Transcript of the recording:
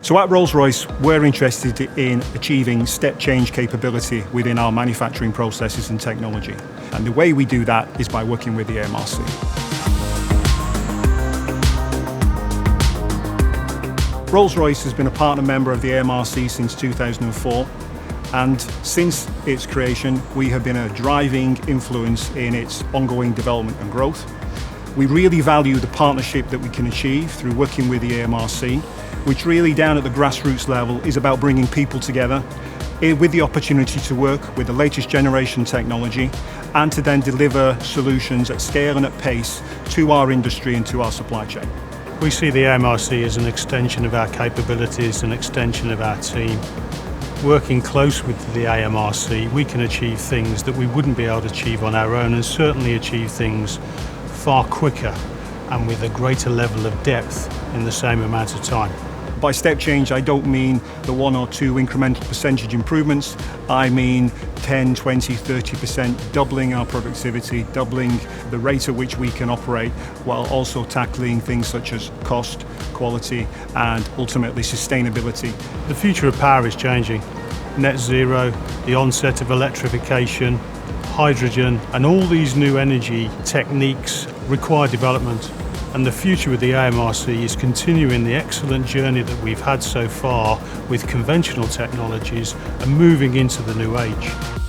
So at Rolls-Royce, we're interested in achieving step change capability within our manufacturing processes and technology. And the way we do that is by working with the AMRC. Rolls-Royce has been a partner member of the AMRC since 2004. And since its creation, we have been a driving influence in its ongoing development and growth. We really value the partnership that we can achieve through working with the AMRC, which really down at the grassroots level is about bringing people together with the opportunity to work with the latest generation technology and to then deliver solutions at scale and at pace to our industry and to our supply chain. We see the AMRC as an extension of our capabilities, an extension of our team. Working close with the AMRC, we can achieve things that we wouldn't be able to achieve on our own, and certainly achieve things far quicker and with a greater level of depth in the same amount of time. By step change, I don't mean the 1 or 2 incremental percentage improvements. I mean 10, 20, 30% doubling our productivity, doubling the rate at which we can operate, while also tackling things such as cost, quality, and ultimately sustainability. The future of power is changing. Net zero, the onset of electrification, hydrogen, and all these new energy techniques require development. And the future with the AMRC is continuing the excellent journey that we've had so far with conventional technologies and moving into the new age.